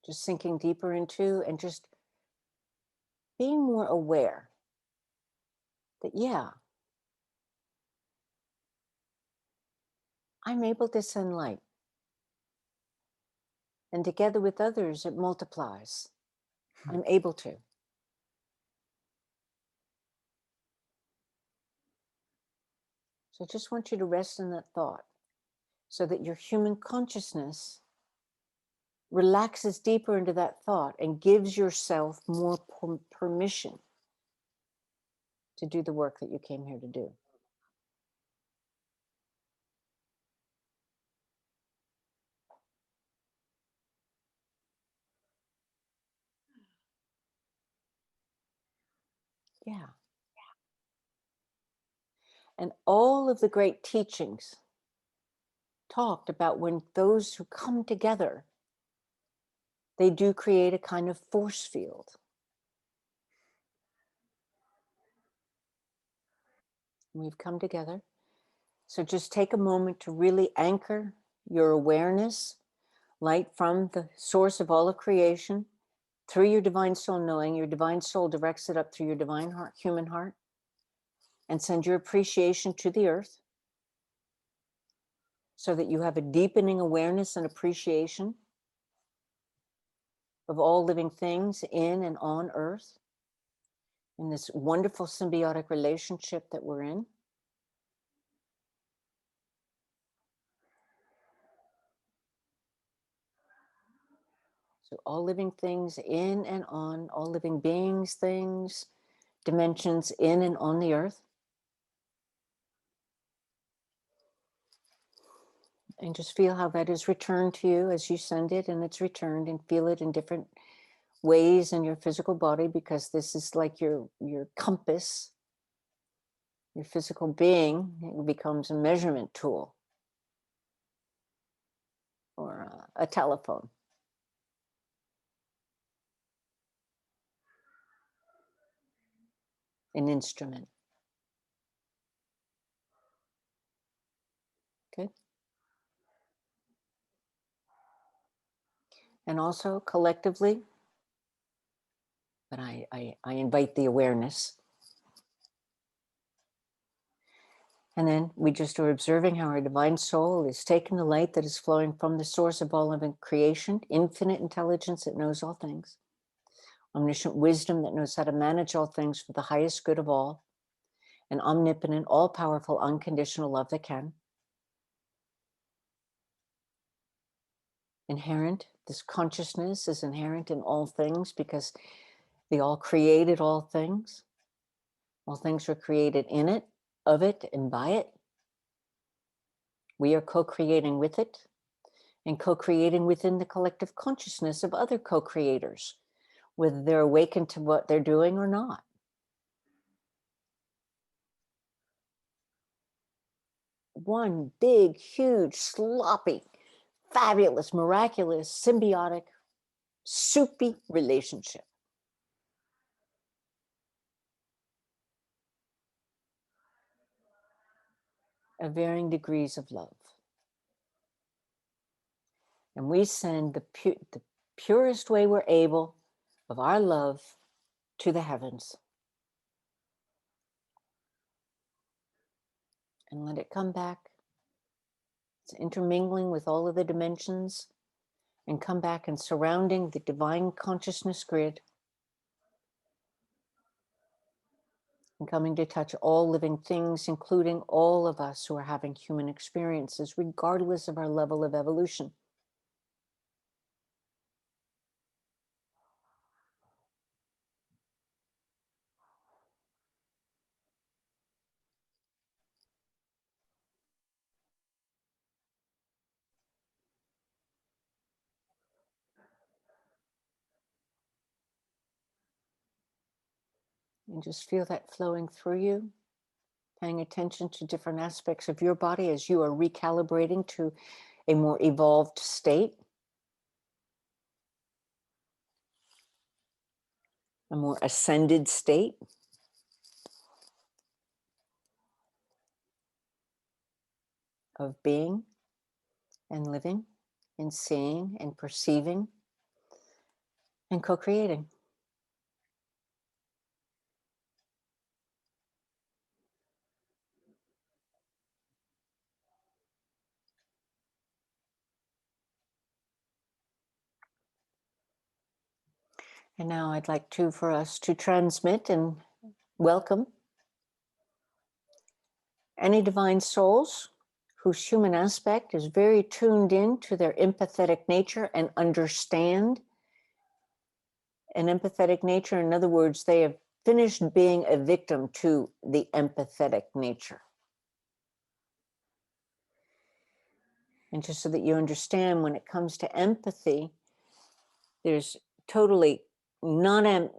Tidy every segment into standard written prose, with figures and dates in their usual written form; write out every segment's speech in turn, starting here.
Just sinking deeper into and just being more aware that, yeah, I'm able to send light. And together with others, it multiplies. I'm able to. So I just want you to rest in that thought so that your human consciousness relaxes deeper into that thought and gives yourself more permission to do the work that you came here to do. Yeah. And all of the great teachings talked about when those who come together, they do create a kind of force field. We've come together. So just take a moment to really anchor your awareness, light from the source of all of creation, through your divine soul knowing. Your divine soul directs it up through your divine heart, human heart, and send your appreciation to the earth so that you have a deepening awareness and appreciation of all living things in and on earth, in this wonderful symbiotic relationship that we're in. So all living things in and on, all living beings, things, dimensions in and on the earth. And just feel how that is returned to you as you send it, and it's returned, and feel it in different ways in your physical body, because this is like your compass. Your physical being, it becomes a measurement tool or a telephone. An instrument. Okay. And also collectively, but I invite the awareness. And then we just are observing how our divine soul is taking the light that is flowing from the source of all living creation, infinite intelligence that knows all things, omniscient wisdom that knows how to manage all things for the highest good of all, and omnipotent, all-powerful, unconditional love that can. Inherent, this consciousness is inherent in all things because they all created all things. All things were created in it, of it, and by it. We are co-creating with it and co-creating within the collective consciousness of other co-creators, whether they're awakened to what they're doing or not. One big, huge, sloppy, fabulous, miraculous, symbiotic, soupy relationship. Of varying degrees of love. And we send the purest way we're able of our love to the heavens. And let it come back. It's intermingling with all of the dimensions and come back and surrounding the divine consciousness grid and coming to touch all living things, including all of us who are having human experiences, regardless of our level of evolution. And just feel that flowing through you, paying attention to different aspects of your body as you are recalibrating to a more evolved state, a more ascended state. Of being and living and seeing and perceiving and co-creating. And now I'd like for us to transmit and welcome any divine souls whose human aspect is very tuned in to their empathetic nature and understand an empathetic nature. In other words, they have finished being a victim to the empathetic nature. And just so that you understand, when it comes to empathy, there's totally not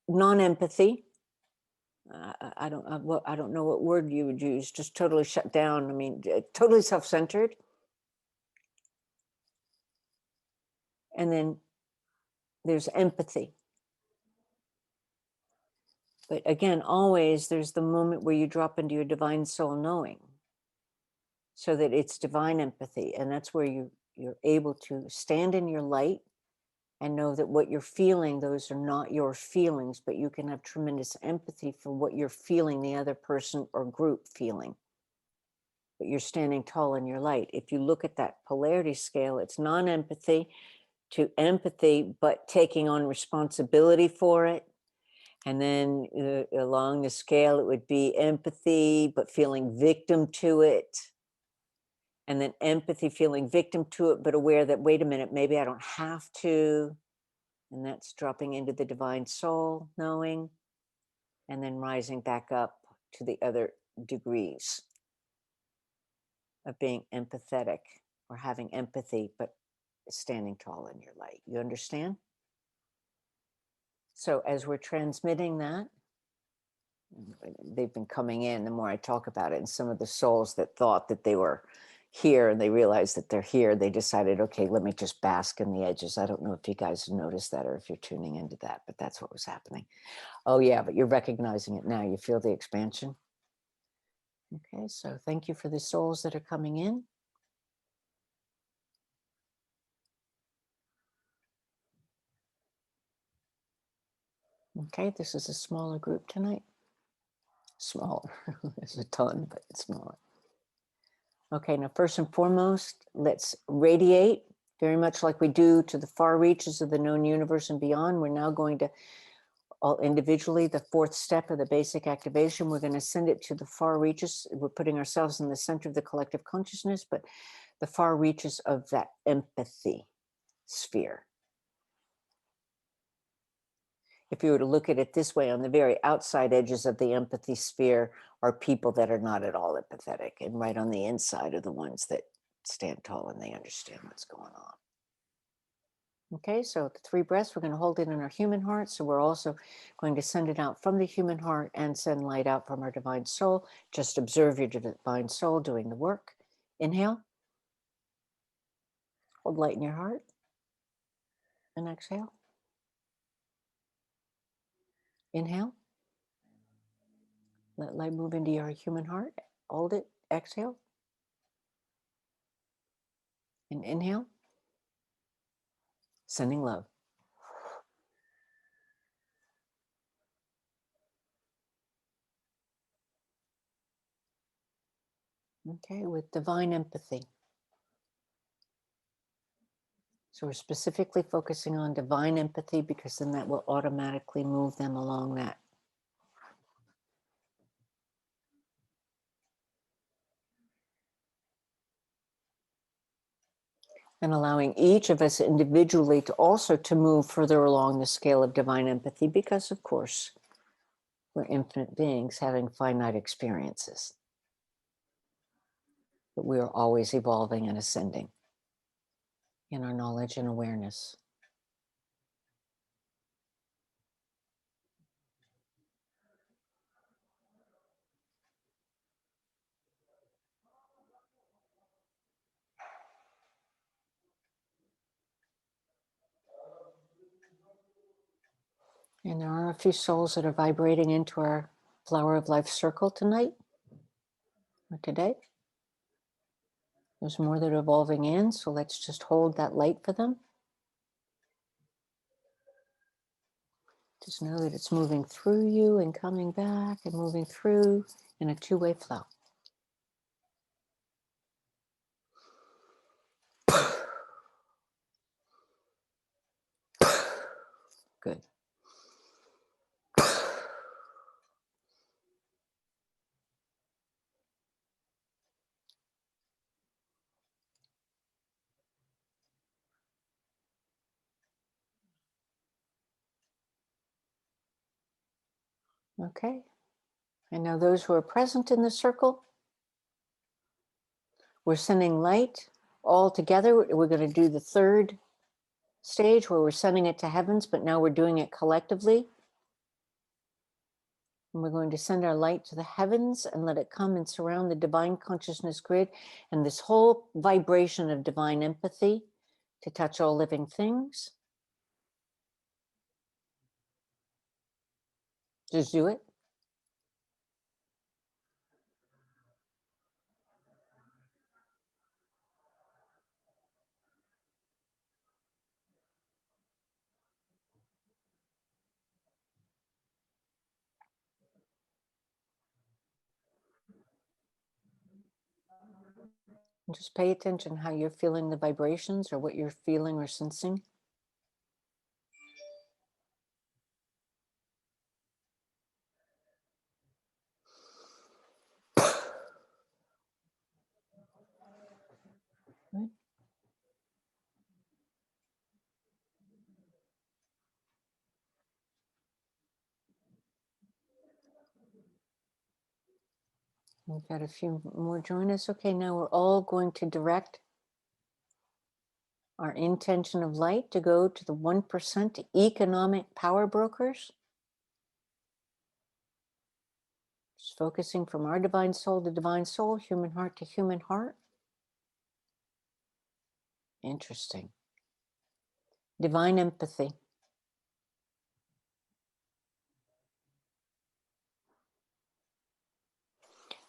non-empathy. I don't know what word you would use. Just totally shut down. I mean, totally self-centered. And then there's empathy. But again, always there's the moment where you drop into your divine soul knowing, so that it's divine empathy. And that's where you're able to stand in your light and know that what you're feeling, those are not your feelings, but you can have tremendous empathy for what you're feeling the other person or group feeling. But you're standing tall in your light. If you look at that polarity scale, it's non-empathy to empathy, but taking on responsibility for it. And then along the scale, it would be empathy, but feeling victim to it. And then empathy, feeling victim to it, but aware that, wait a minute, maybe I don't have to. And that's dropping into the divine soul, knowing, and then rising back up to the other degrees of being empathetic or having empathy, but standing tall in your light. You understand? So as we're transmitting that, they've been coming in, the more I talk about it, and some of the souls that thought that they were here and they realized that they're here, they decided, okay, let me just bask in the edges. I don't know if you guys noticed that or if you're tuning into that, but that's what was happening. Oh yeah, but you're recognizing it now. You feel the expansion. Okay, so thank you for the souls that are coming in. Okay, this is a smaller group tonight. Smaller, there's a ton, but it's smaller. Okay, now first and foremost, let's radiate very much like we do to the far reaches of the known universe and beyond. We're now going to all individually, the fourth step of the basic activation, we're going to send it to the far reaches. We're putting ourselves in the center of the collective consciousness, but the far reaches of that empathy sphere. If you were to look at it this way, on the very outside edges of the empathy sphere are people that are not at all empathetic, and right on the inside are the ones that stand tall and they understand what's going on. Okay, so the 3 breaths, we're going to hold it in our human heart. So we're also going to send it out from the human heart and send light out from our divine soul. Just observe your divine soul doing the work. Inhale. Hold light in your heart. And exhale. Inhale. Let light move into your human heart. Hold it. Exhale. And inhale. Sending love. Okay, with divine empathy. So we're specifically focusing on divine empathy because then that will automatically move them along that. And allowing each of us individually to also to move further along the scale of divine empathy, because of course, we're infinite beings having finite experiences. But we are always evolving and ascending in our knowledge and awareness. And there are a few souls that are vibrating into our Flower of Life circle tonight, or today. There's more that are evolving in, so let's just hold that light for them. Just know that it's moving through you and coming back and moving through in a two-way flow. Good. Okay. And now those who are present in the circle, we're sending light all together. We're going to do the third stage where we're sending it to heavens, but now we're doing it collectively. And we're going to send our light to the heavens and let it come and surround the divine consciousness grid and this whole vibration of divine empathy to touch all living things. Just do it. And just pay attention how you're feeling the vibrations or what you're feeling or sensing. Good. We've got a few more join us. Okay, now we're all going to direct our intention of light to go to the 1% economic power brokers. Just focusing from our divine soul to divine soul, human heart to human heart. Interesting. Divine empathy.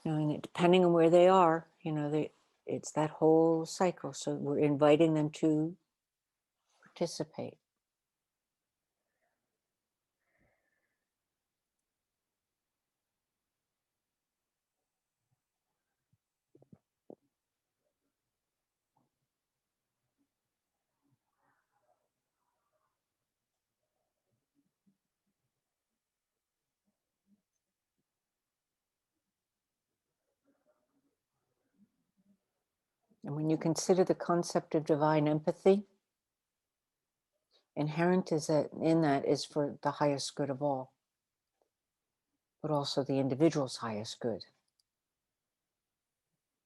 Knowing that depending on where they are, it's that whole cycle. So we're inviting them to participate. And when you consider the concept of divine empathy, inherent in that is for the highest good of all, but also the individual's highest good.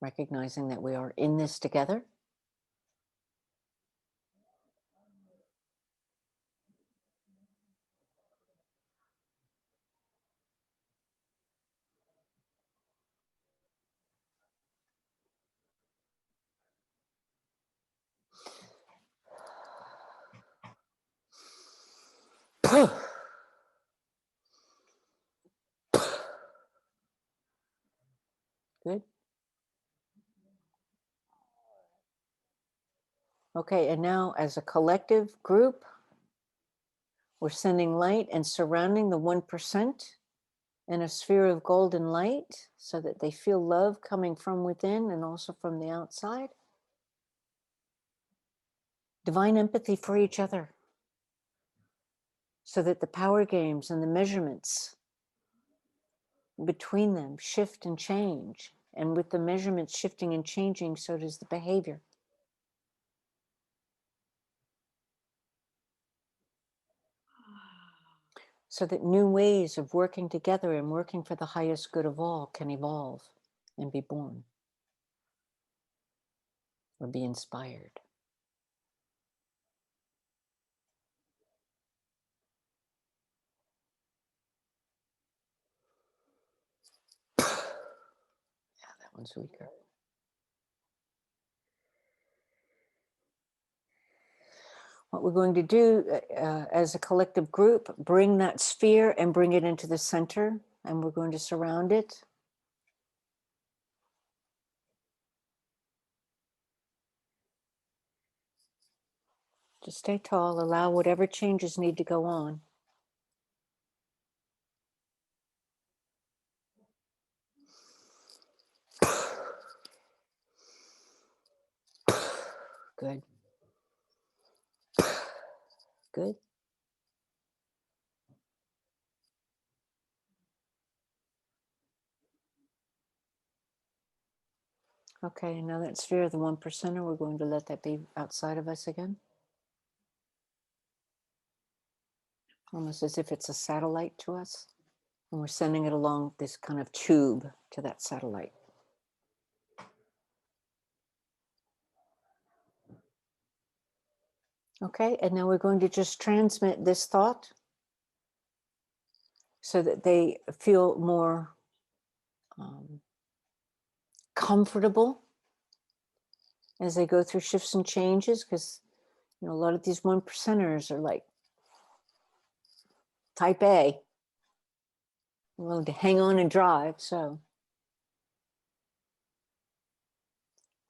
Recognizing that we are in this together. Good. Okay, and now as a collective group, we're sending light and surrounding the 1% in a sphere of golden light so that they feel love coming from within and also from the outside. Divine empathy for each other so that the power games and the measurements between them shift and change. And with the measurements shifting and changing, so does the behavior. So that new ways of working together and working for the highest good of all can evolve and be born or be inspired. Yeah, that one's weaker. What we're going to do as a collective group, bring that sphere and bring it into the center, and we're going to surround it. Just stay tall. Allow whatever changes need to go on. Good. Good. Okay, now that sphere of the 1%er, we're going to let that be outside of us again. Almost as if it's a satellite to us. And we're sending it along this kind of tube to that satellite. Okay, and now we're going to just transmit this thought so that they feel more comfortable as they go through shifts and changes, because a lot of these 1%ers are like type A, willing to hang on and drive. So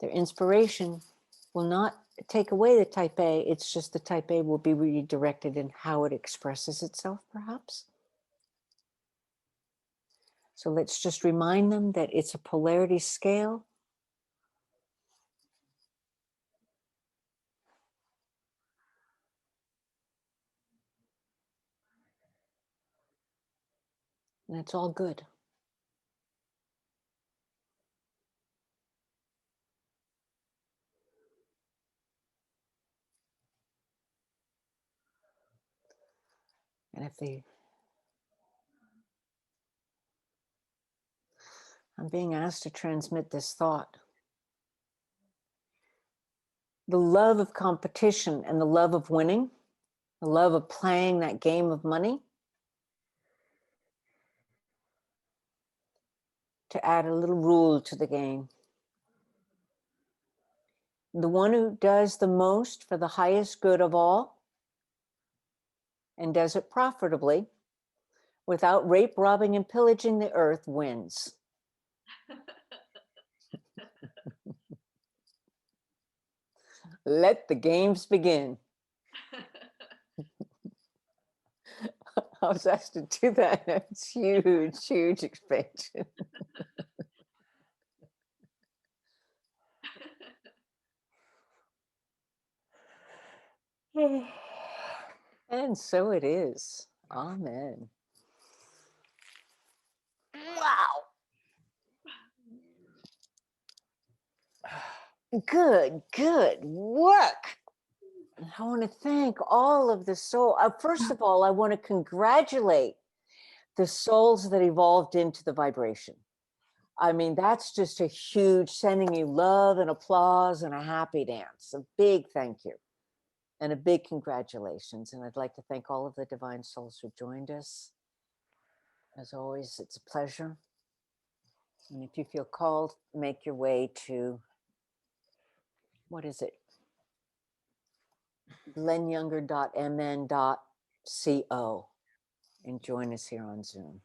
their inspiration will not take away the type A. It's just the type A will be redirected in how it expresses itself, perhaps. So let's just remind them that it's a polarity scale. And it's all good. And I'm being asked to transmit this thought. The love of competition and the love of winning, the love of playing that game of money, to add a little rule to the game. The one who does the most for the highest good of all and does it profitably, without rape, robbing, and pillaging the earth, wins. Let the games begin. I was asked to do that. It's huge, huge expansion. And so it is. Amen. Wow. Good work. I want to thank all of the soul. First of all, I want to congratulate the souls that evolved into the vibration. I mean, that's just a huge, sending you love and applause and a happy dance. A big thank you and a big congratulations. And I'd like to thank all of the divine souls who joined us. As always, it's a pleasure. And if you feel called, make your way to, what is it? glennyounger.mn.co and join us here on Zoom.